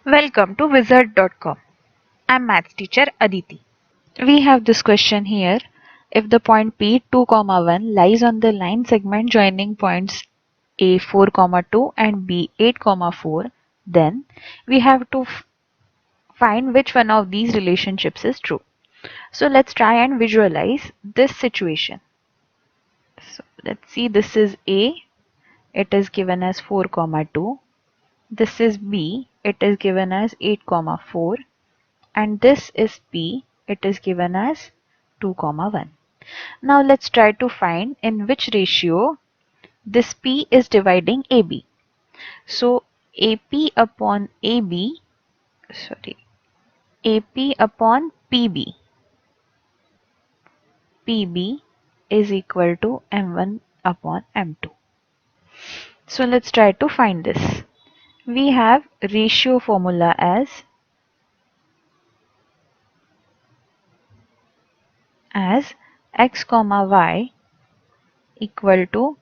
Welcome to wizard.com. I'm maths teacher Aditi. We have this question here. If the point P 2, 1 lies on the line segment joining points A 4, 2 and B 8, 4, then we have to find which one of these relationships is true. So let's try and visualize this situation. So let's see, this is A, it is given as 4, 2. This is B, it is given as 8, 4. And this is P, it is given as 2, 1. Now let's try to find in which ratio this P is dividing AB. So AP upon AB, AP upon PB, PB is equal to M1 upon M2. So let's try to find this. We have ratio formula as x comma y equal to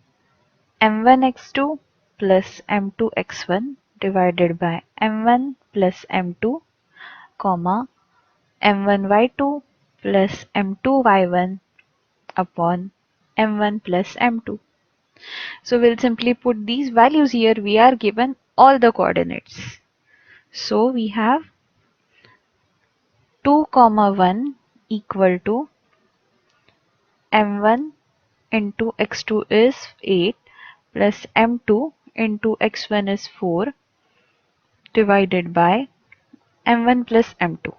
m1x2 plus m2x1 divided by m1 plus m2 comma m1y2 plus m2y1 upon m1 plus m2. So we'll simply put these values here. We are given all the coordinates. So we have 2, 1 equal to m1 into x2 is 8 plus m2 into x1 is 4 divided by m1 plus m2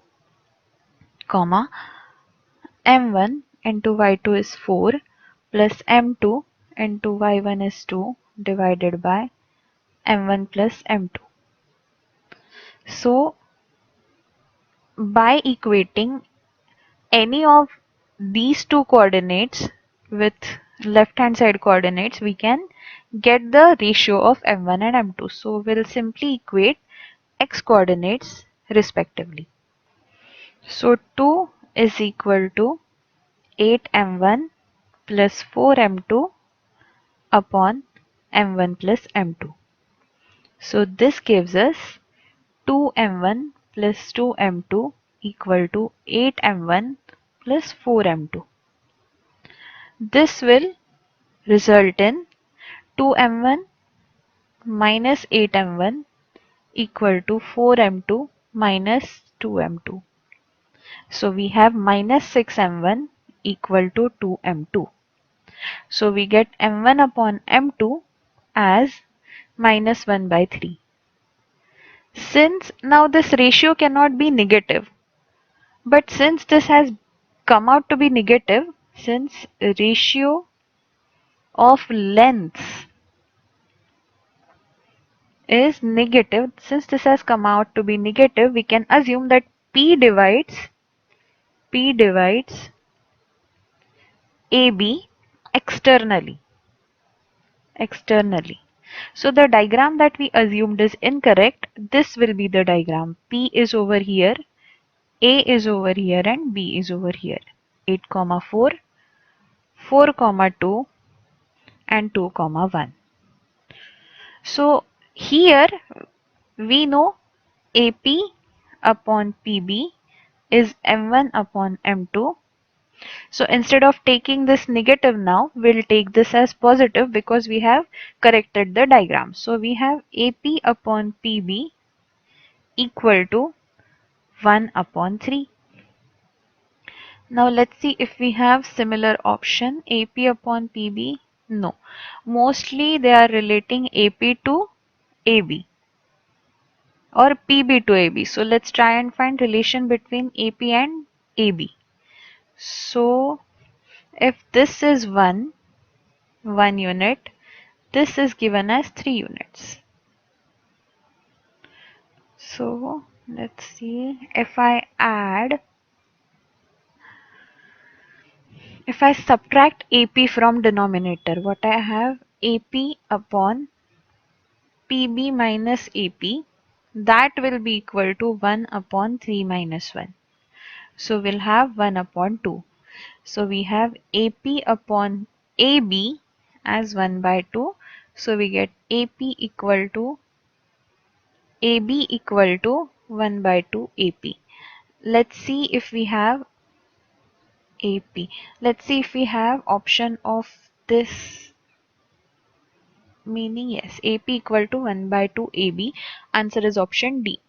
comma m1 into y2 is 4 plus m2 into y1 is 2 divided by m1 plus m2. So by equating any of these two coordinates with left hand side coordinates, we can get the ratio of m1 and m2. So we'll simply equate x coordinates respectively. So 2 is equal to 8m1 plus 4m2 upon m1 plus m2. So this gives us 2m1 plus 2m2 equal to 8m1 plus 4m2. This will result in 2m1 minus 8m1 equal to 4m2 minus 2m2. So we have minus 6m1 equal to 2m2. So we get m1 upon m2 as minus 1 by 3. Since now this ratio cannot be negative, but since this has come out to be negative, since ratio of lengths is negative, since this has come out to be negative, we can assume that P divides AB externally. So the diagram that we assumed is incorrect. This will be the diagram. P is over here, A is over here and B is over here. 8, 4, 4, 2 and 2, 1. So here we know AP upon PB is M1 upon M2. So instead of taking this negative now, we'll take this as positive because we have corrected the diagram. So we have AP upon PB equal to 1 upon 3. Now let's see if we have similar option AP upon PB. No, mostly they are relating AP to AB or PB to AB. So let's try and find relation between AP and AB. So if this is 1 unit, this is given as 3 units. So let's see, if I subtract AP from denominator, what I have, AP upon PB minus AP, that will be equal to 1 upon 3 minus 1. So we'll have 1 upon 2. So we have AP upon AB as 1 by 2. So we get AP equal to AB equal to 1 by 2 AP. Let's see if we have AP. Let's see if we have option of this meaning. Yes, AP equal to 1 by 2 AB. Answer is option D.